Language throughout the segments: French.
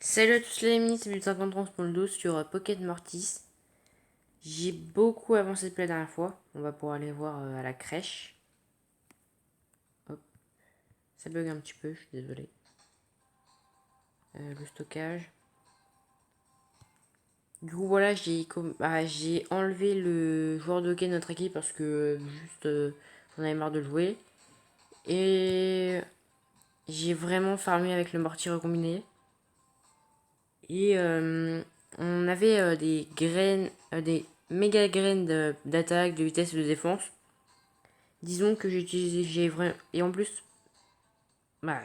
Salut à tous les amis, c'est Bulle53 sur Pocket Mortis. J'ai beaucoup avancé depuis la dernière fois. On va pouvoir aller voir à la crèche. Hop, ça bug un petit peu, je suis désolé. Le stockage. Du coup voilà, j'ai enlevé le joueur de hockey de notre équipe parce que juste j'en avais marre de jouer. Et j'ai vraiment farmé avec le mortier recombiné. Et on avait des graines, des méga graines d'attaque, de vitesse et de défense. Disons que j'ai vraiment. Et bah,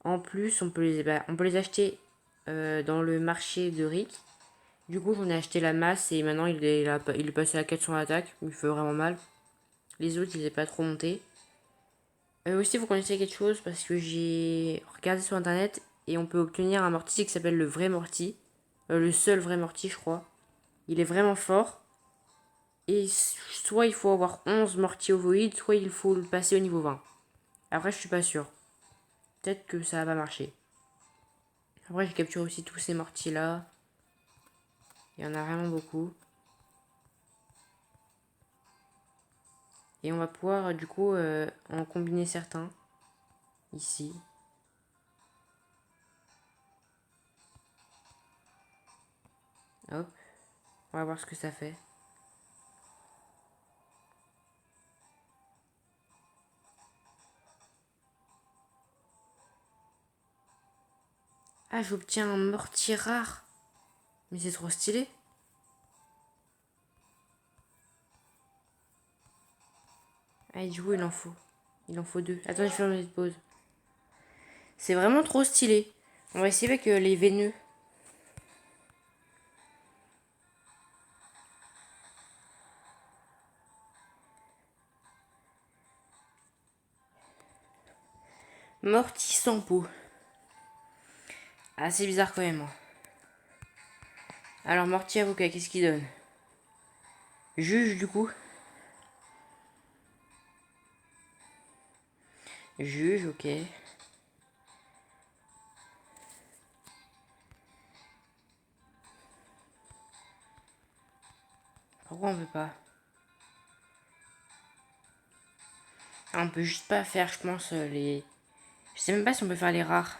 en plus, on peut les acheter dans le marché de Rick. Du coup, j'en ai acheté la masse et maintenant il est passé à 400 attaques. Il fait vraiment mal. Les autres, ils n'étaient pas trop montés. Aussi, vous connaissez quelque chose parce que j'ai regardé sur internet et on peut obtenir un mortier qui s'appelle le vrai mortier. Le seul vrai mortier, je crois. Il est vraiment fort. Et soit il faut avoir 11 mortiers ovoïdes, soit il faut le passer au niveau 20. Après, je suis pas sûr. Peut-être que ça va marcher. Après, j'ai capturé aussi tous ces mortiers là. Il y en a vraiment beaucoup. Et on va pouvoir du coup en combiner certains. Ici. Hop. On va voir ce que ça fait. Ah, j'obtiens un mortier rare. Mais c'est trop stylé. Ah, du coup, il en faut. Il en faut deux. Attends, je fais une petite pause. C'est vraiment trop stylé. On va essayer avec les veineux. Mortier sans peau. Ah, c'est bizarre quand même. Alors, mortier avocat, qu'est-ce qu'il donne? Juge, du coup. Juge, ok. Pourquoi on veut pas? Ah, on peut juste pas faire, je pense, les... Je sais même pas si on peut faire les rares.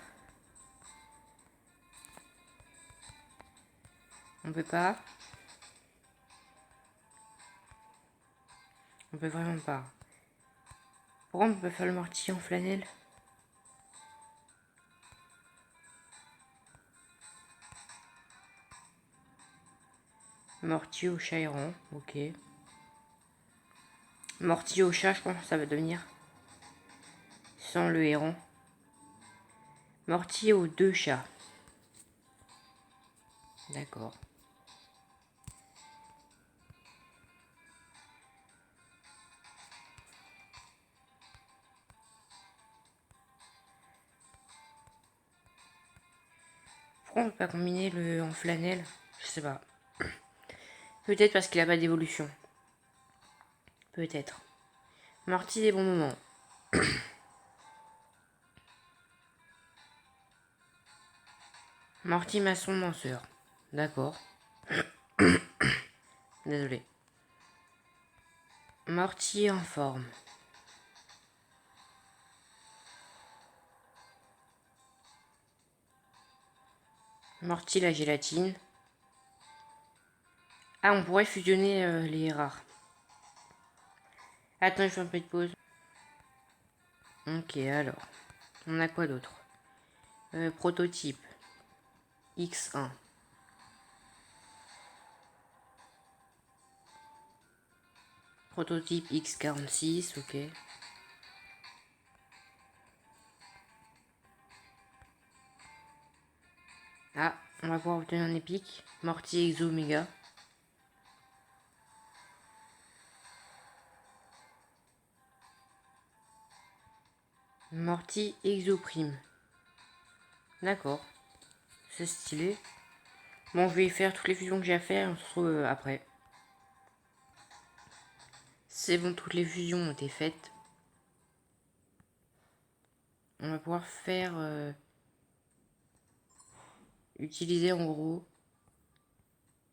On peut pas. On peut vraiment pas. Pourquoi on peut pas faire le mortier en flanelle? Mortier au chat errant, ok. Mortier au chat, je pense que ça va devenir. Sans le héron. Mortier aux deux chats. D'accord. Pourquoi on peut pas combiner le en flanelle? Je sais pas. Peut-être parce qu'il a pas d'évolution. Peut-être. Mortier des bons moments. Mortier maçon danseur. D'accord. Désolé. Mortier en forme. Mortier la gélatine. Ah, on pourrait fusionner les rares. Attends, je fais un peu de pause. Ok, alors. On a quoi d'autre? Prototype. X1. Prototype X46, ok. Ah, on va pouvoir obtenir un épique. Mortier Exo Omega. Mortier Exo Prime. D'accord. C'est stylé. Bon, je vais faire toutes les fusions que j'ai à faire. On se retrouve après. C'est bon, toutes les fusions ont été faites. On va pouvoir faire utiliser en gros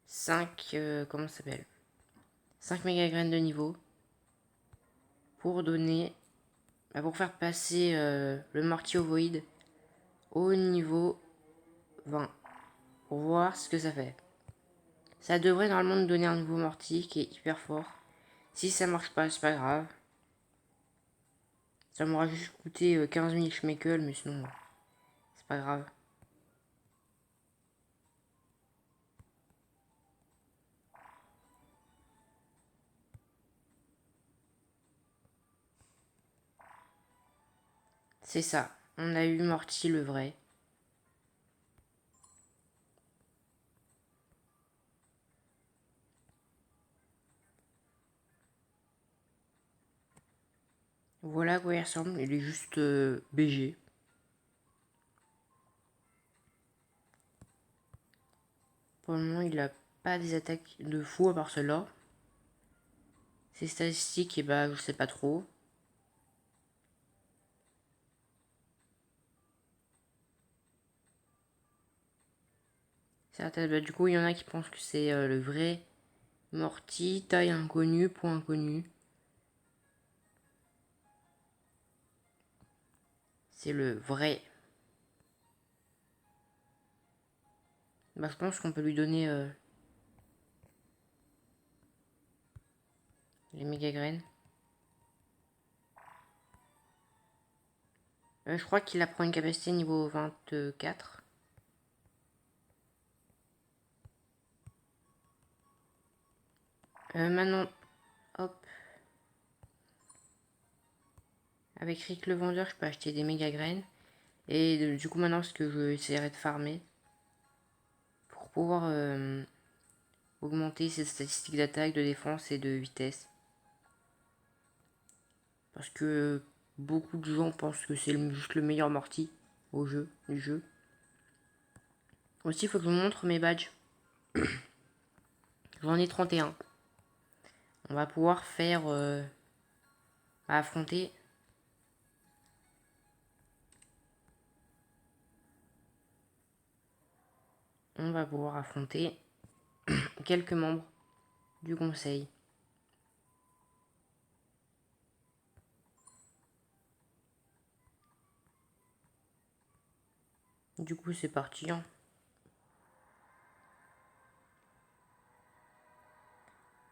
5 comment ça s'appelle, 5 méga graines de niveau pour donner pour faire passer le mortier ovoïde au niveau 20 pour voir ce que ça fait. Ça devrait normalement nous donner un nouveau mortier qui est hyper fort. Si ça marche pas, c'est pas grave. Ça m'aura juste coûté 15 000 schmeckles, mais sinon c'est pas grave. C'est ça, on a eu Morty le vrai. Voilà à quoi il ressemble, il est juste BG. Pour le moment, il a pas des attaques de fou à part cela. Ses statistiques, et bah, je sais pas trop. Bah, du coup, il y en a qui pensent que c'est le vrai Morty, taille inconnue, point inconnu. C'est le vrai. Bah, je pense qu'on peut lui donner les méga graines. Je crois qu'il apprend une capacité niveau 24. Maintenant, hop. Avec Rick le vendeur, je peux acheter des méga graines. Et du coup, maintenant, ce que je essaierai de farmer pour pouvoir augmenter ses statistiques d'attaque, de défense et de vitesse. Parce que beaucoup de gens pensent que c'est juste le meilleur Morty du jeu. Aussi, il faut que je vous montre mes badges. J'en ai 31. On va pouvoir faire affronter. On va pouvoir affronter quelques membres du conseil. Du coup, c'est parti. Hein.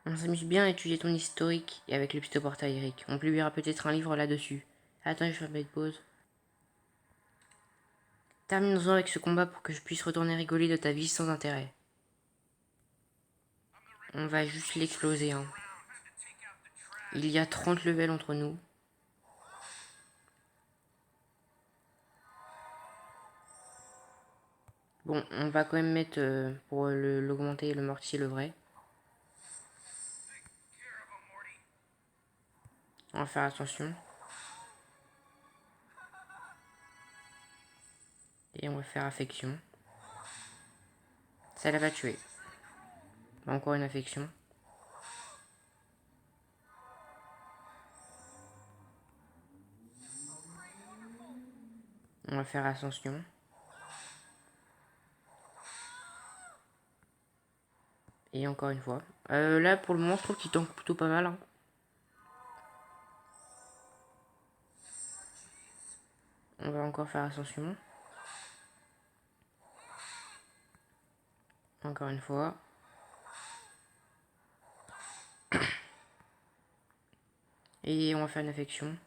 On s'amuse bien à étudier ton historique et avec le pseudo-portail Eric. On publiera peut-être un livre là-dessus. Attends, je fais une petite pause. Terminons-en avec ce combat pour que je puisse retourner rigoler de ta vie sans intérêt. On va juste l'exploser. Hein. Il y a 30 levels entre nous. Bon, on va quand même mettre pour l'augmenter le mortier le vrai. On va faire attention. Et on va faire affection. Ça l'a pas tué. Encore une affection. On va faire ascension. Et encore une fois. Là, pour le moment, je trouve qu'il tank plutôt pas mal. Hein. On va encore faire ascension. Encore une fois. Et on va faire une affection.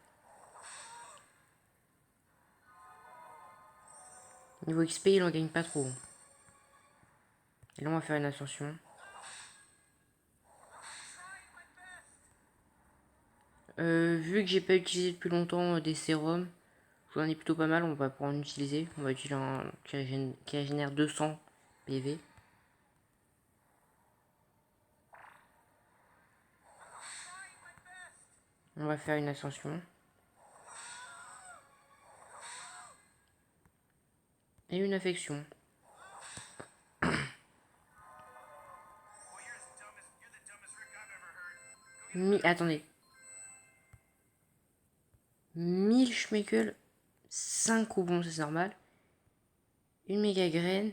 Niveau XP, il en gagne pas trop. Et là, on va faire une ascension. Vu que j'ai pas utilisé depuis longtemps des sérums, j'en ai plutôt pas mal, on va pouvoir en utiliser. On va utiliser un qui régénère 200 PV. On va faire une ascension. Et une affection. Attendez. 1000 schmeckles. 5 coups, bon, c'est normal. Une méga graine.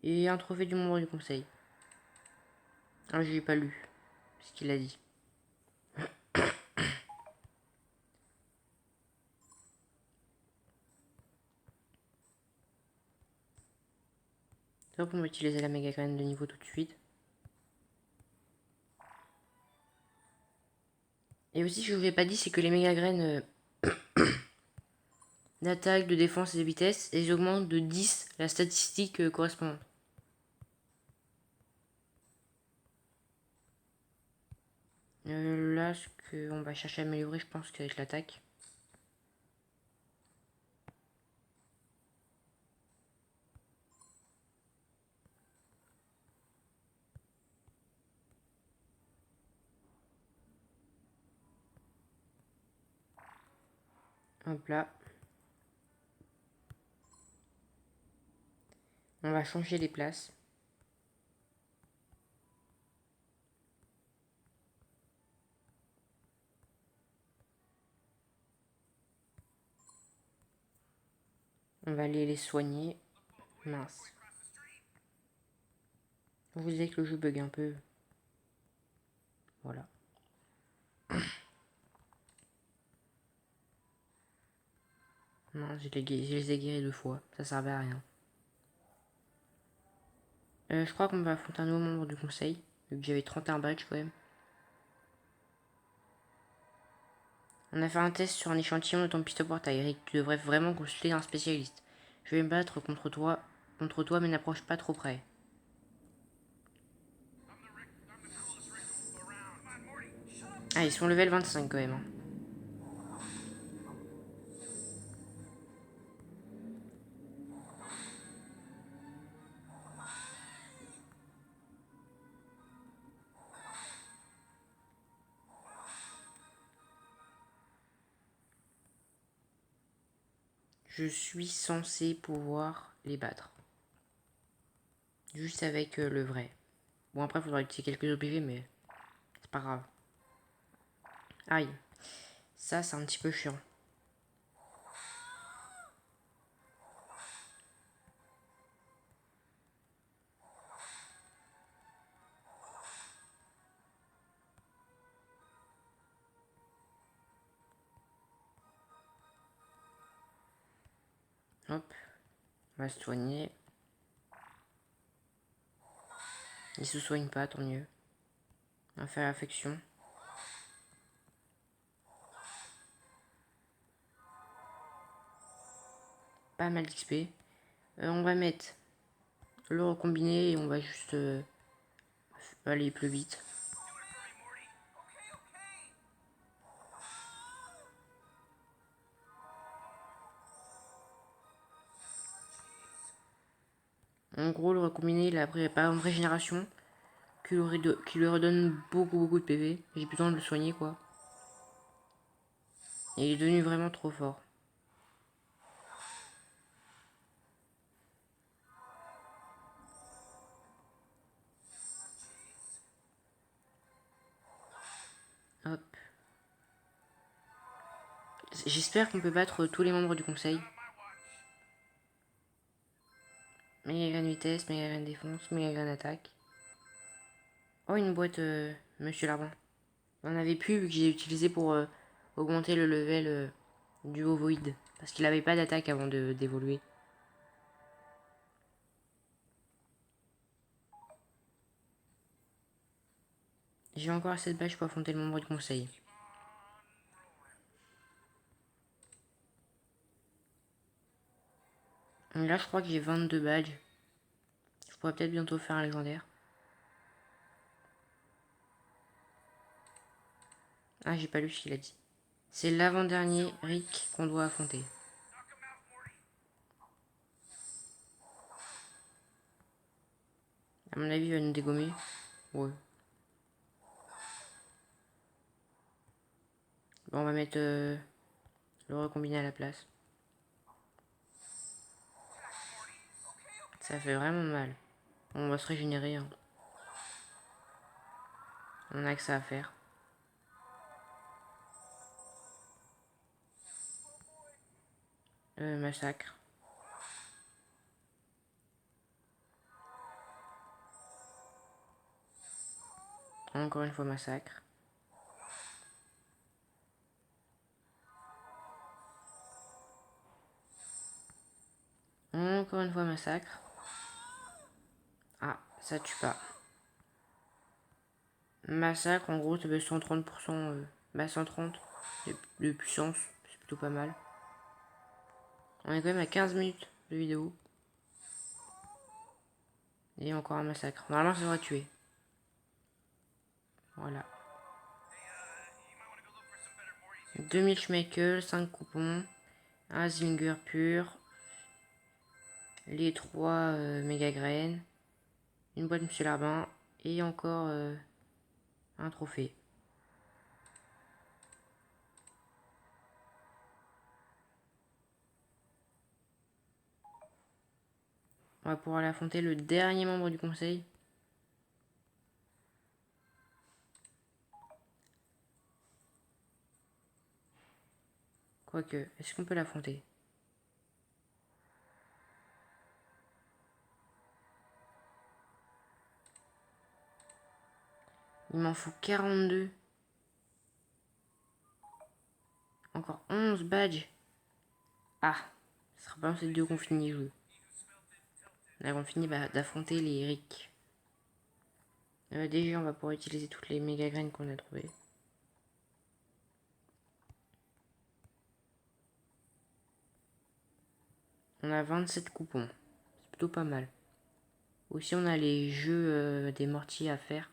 Et un trophée du membre du conseil. Ah, je l'ai pas lu ce qu'il a dit. Hop, on va utiliser la méga graine de niveau tout de suite. Et aussi, ce que je vous ai pas dit, c'est que les méga graines d'attaque, de défense et de vitesse, elles augmentent de 10 la statistique correspondante. Là, ce qu'on va chercher à améliorer, je pense qu'avec l'attaque. Hop là. On va changer les places. On va aller les soigner. Mince. Vous disiez que le jeu bug un peu. Voilà. Non, je les ai guéris 2 fois. Ça servait à rien. Je crois qu'on va affronter un nouveau membre du conseil. Vu que j'avais 31 badges quand même. On a fait un test sur un échantillon de ton pistolet portail. Eric, tu devrais vraiment consulter un spécialiste. Je vais me battre contre toi, mais n'approche pas trop près. Ah, ils sont level 25 quand même. Hein. Je suis censé pouvoir les battre. Juste avec le vrai. Bon, après, il faudra utiliser quelques OPV, mais c'est pas grave. Aïe. Ça, c'est un petit peu chiant. Hop. On va se soigner. Il se soigne pas, tant mieux. On va faire l'affection. Pas mal d'XP. On va mettre le recombiné et on va juste aller plus vite. En gros, le recombiné, il a pas une régénération qui lui redonne beaucoup de PV. J'ai besoin de le soigner, quoi. Et il est devenu vraiment trop fort. Hop. J'espère qu'on peut battre tous les membres du conseil. Méga graine vitesse, méga graine défense, méga graine attaque. Oh, une boîte, Monsieur Larbin. On avait plus vu que j'ai utilisé pour augmenter le level du ovoïde. Parce qu'il avait pas d'attaque avant d'évoluer. J'ai encore assez de badges pour affronter le membre du conseil. Là, je crois que j'ai 22 badges. Je pourrais peut-être bientôt faire un légendaire. Ah, j'ai pas lu ce qu'il a dit. C'est l'avant-dernier Rick qu'on doit affronter. À mon avis, il va nous dégommer. Ouais. Bon, on va mettre le recombiné à la place. Ça fait vraiment mal. On va se régénérer. Hein. On a que ça à faire. Massacre. Encore une fois, massacre. Encore une fois, massacre. Ah, ça tue pas. Massacre, en gros, ça fait 130%. 130 de puissance. C'est plutôt pas mal. On est quand même à 15 minutes de vidéo. Et encore un massacre. Normalement, ça devrait tuer. Voilà. 2000 Schmeckel, 5 coupons. Un Zinger pur. Les 3 méga graines. Une boîte Monsieur Larbin. Et encore un trophée. On va pouvoir aller affronter le dernier membre du conseil. Quoique, est-ce qu'on peut l'affronter? Il m'en faut 42. Encore 11 badges. Ah, ce sera pas ces deux qu'on finit le jeu. Là, on finit d'affronter les Rick. Déjà, on va pouvoir utiliser toutes les méga graines qu'on a trouvées. On a 27 coupons. C'est plutôt pas mal. Aussi, on a les jeux des mortiers à faire.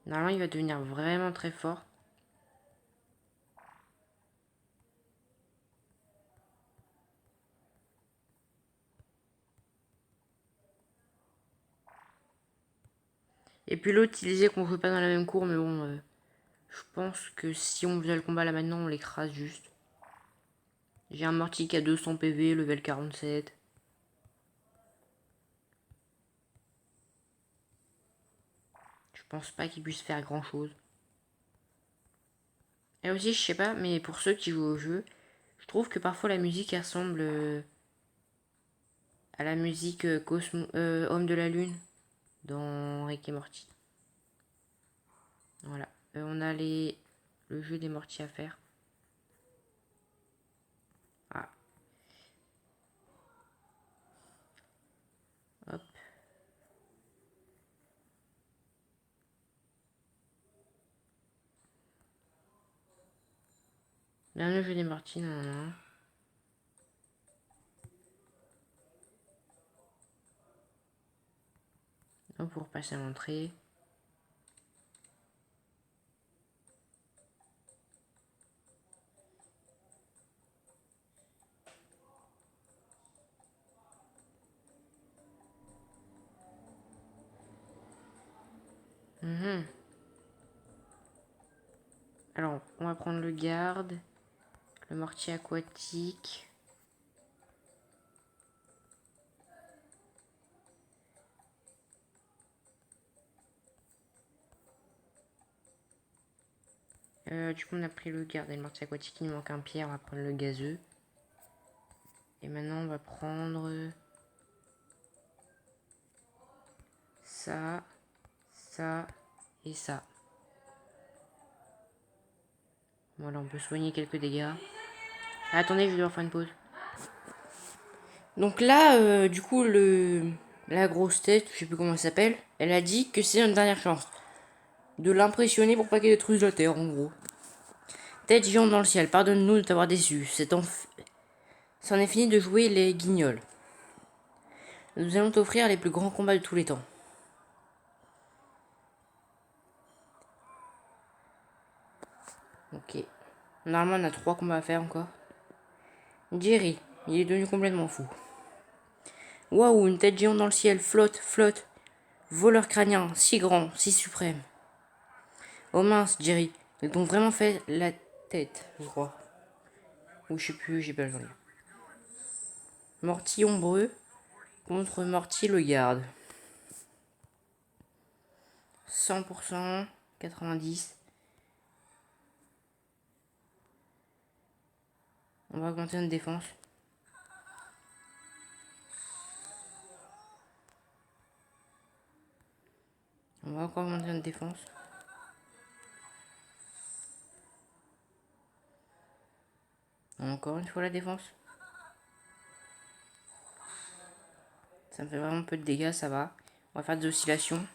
Normalement, il va devenir vraiment très fort. Et puis l'autre, il disait qu'on jouait pas dans la même cour, mais bon, je pense que si on faisait le combat là maintenant, on l'écrase juste. J'ai un mortier qui a 200 PV, level 47. Je pense pas qu'il puisse faire grand chose. Et aussi, je sais pas, mais pour ceux qui jouent au jeu, je trouve que parfois la musique ressemble à la musique Homme de la Lune dans Rick et Morty. Voilà. On a le jeu des mortiers à faire. Ah. Hop. Bien le jeu des mortiers, non. Donc pour passer à l'entrée. Alors, on va prendre le garde, le mortier aquatique. Du coup, on a pris le garde et le mortier aquatique. Il nous manque un pierre. On va prendre le gazeux. Et maintenant, on va prendre ça, ça et ça. Voilà, on peut soigner quelques dégâts. Ah, attendez, je vais devoir faire une pause. Donc là, du coup, la grosse tête, je sais plus comment elle s'appelle, elle a dit que c'est une dernière chance. De l'impressionner pour pas qu'elle détruise la terre, en gros. Tête géante dans le ciel, pardonne-nous de t'avoir déçu. C'en est fini de jouer les guignols. Nous allons t'offrir les plus grands combats de tous les temps. Ok. Normalement, on a 3 combats à faire encore. Jerry, il est devenu complètement fou. Waouh, une tête géante dans le ciel, flotte, flotte. Voleur crânien, si grand, si suprême. Oh mince, Jerry, ils t'ont vraiment fait la tête, je crois. Ou je sais plus, j'ai pas le journée. Morty ombreux contre Morty le garde. 100%, 90. On va augmenter notre défense. On va encore augmenter notre défense. Encore une fois la défense. Ça me fait vraiment peu de dégâts, ça va. On va faire des oscillations.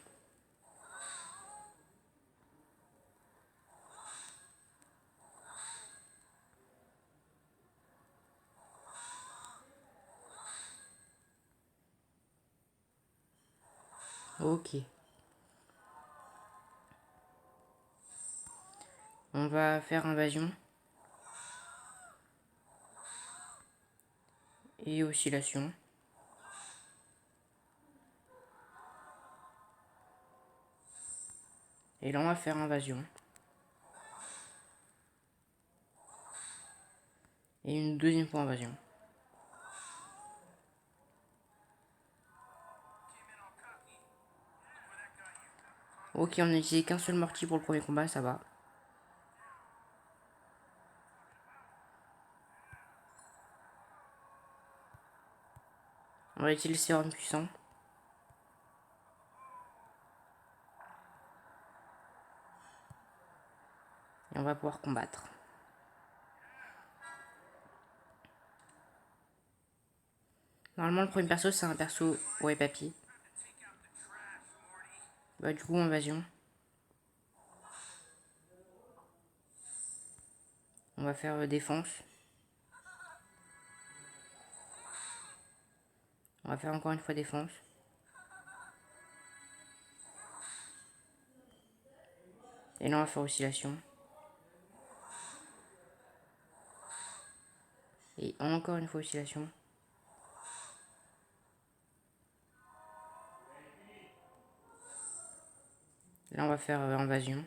Ok. On va faire invasion. Et oscillation. Et là on va faire invasion. Et une deuxième fois invasion. Ok, on a utilisé qu'un seul mortier pour le premier combat, ça va. On va utiliser le sérum puissant. Et on va pouvoir combattre. Normalement, le premier perso, c'est un perso ouais papier. Bah, du coup, invasion. On va faire défense. On va faire encore une fois défense. Et là, on va faire oscillation. Et encore une fois oscillation. Là, on va faire invasion.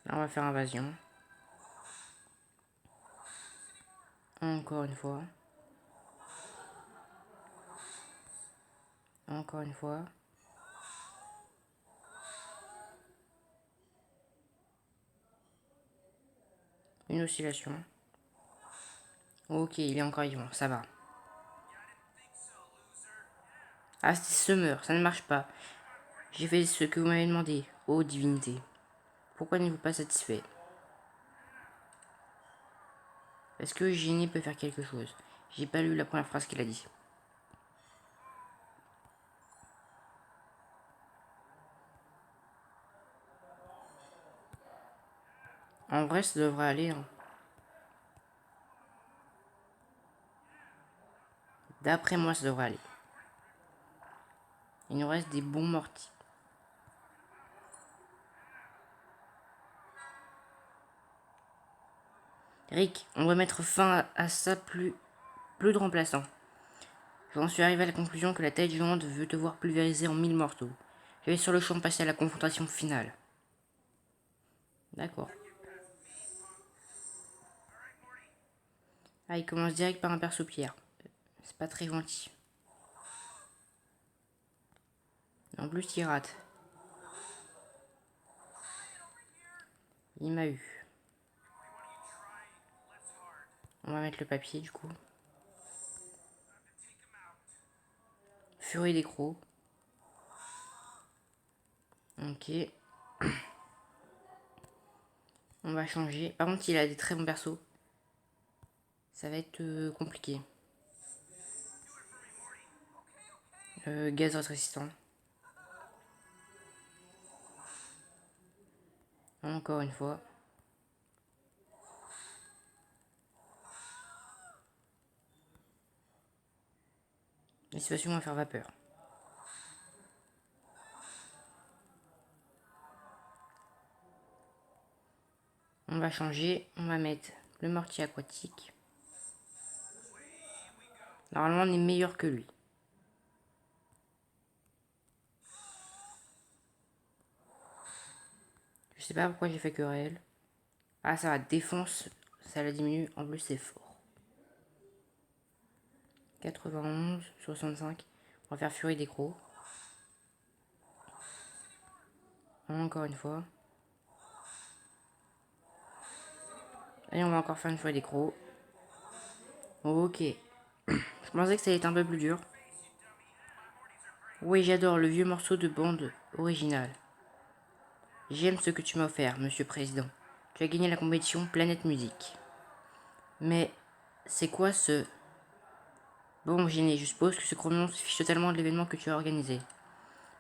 Là, on va faire invasion. Encore une fois. Encore une fois. Une oscillation. Ok, il est encore vivant, ça va. Ah, c'est Summer, ça ne marche pas. J'ai fait ce que vous m'avez demandé, ô divinité. Pourquoi n'êtes-vous pas satisfait? Est-ce que Génie peut faire quelque chose? J'ai pas lu la première phrase qu'il a dit. En vrai, ça devrait aller. Hein. D'après moi, ça devrait aller. Il nous reste des bons mortiers. Rick, on va mettre fin à ça, plus de remplaçants. J'en suis arrivé à la conclusion que la tête géante veut te voir pulvérisé en 1000 morceaux. Je vais sur le champ passer à la confrontation finale. D'accord. Ah, il commence direct par un perso pierre. C'est pas très gentil. En plus, il rate. Il m'a eu. On va mettre le papier du coup. Furie des crocs. Ok. On va changer. Par contre, il a des très bons persos. Ça va être compliqué. Gaz résistant. Encore une fois. La situation va faire vapeur. On va changer. On va mettre le mortier aquatique. Normalement, on est meilleur que lui. Je sais pas pourquoi j'ai fait que réel. Ah, ça va. Défense, ça la diminue. En plus, c'est fort. 91, 65. On va faire furie des crocs. Encore une fois. Et on va encore faire une fois des crocs. Ok. Je pensais que ça allait être un peu plus dur. Oui, j'adore le vieux morceau de bande original. J'aime ce que tu m'as offert, monsieur président. Tu as gagné la compétition Planète Musique. Mais c'est quoi ce... Bon, Génie, je suppose que ce chrono se fiche totalement de l'événement que tu as organisé.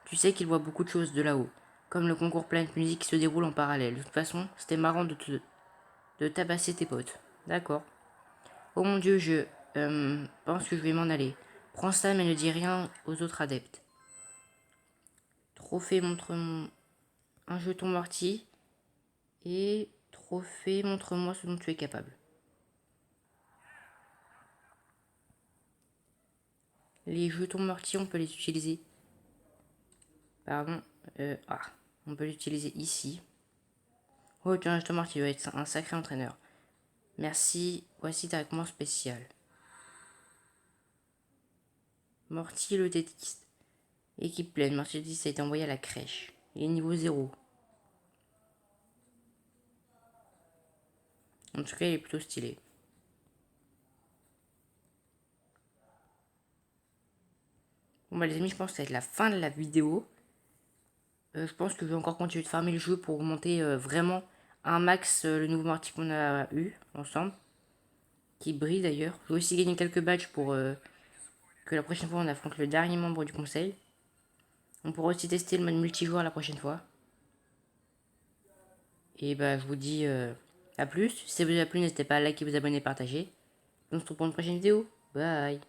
Tu sais qu'il voit beaucoup de choses de là-haut, comme le concours Planète Musique qui se déroule en parallèle. De toute façon, c'était marrant de tabasser tes potes. D'accord. Oh mon dieu, je pense que je vais m'en aller. Prends ça mais ne dis rien aux autres adeptes. Trophée montre un jeton mortier et trophée montre-moi ce dont tu es capable. Les jetons mortiers, on peut les utiliser. Pardon. On peut l'utiliser ici. Oh, tiens, un jeton mortier va être un sacré entraîneur. Merci, voici ta récompense spéciale. Mortier le tétiste. Équipe pleine, Mortier le tétiste a été envoyé à la crèche. Il est niveau 0. En tout cas, il est plutôt stylé. Bon bah les amis, je pense que ça va être la fin de la vidéo. Je pense que je vais encore continuer de farmer le jeu pour augmenter vraiment un max le nouveau Morty qu'on a eu ensemble. Qui brille d'ailleurs. Je vais aussi gagner quelques badges pour que la prochaine fois on affronte le dernier membre du conseil. On pourra aussi tester le mode multijoueur la prochaine fois. Et bah je vous dis à plus. Si ça vous a plu, n'hésitez pas à liker, vous abonner, partager. On se retrouve pour une prochaine vidéo. Bye.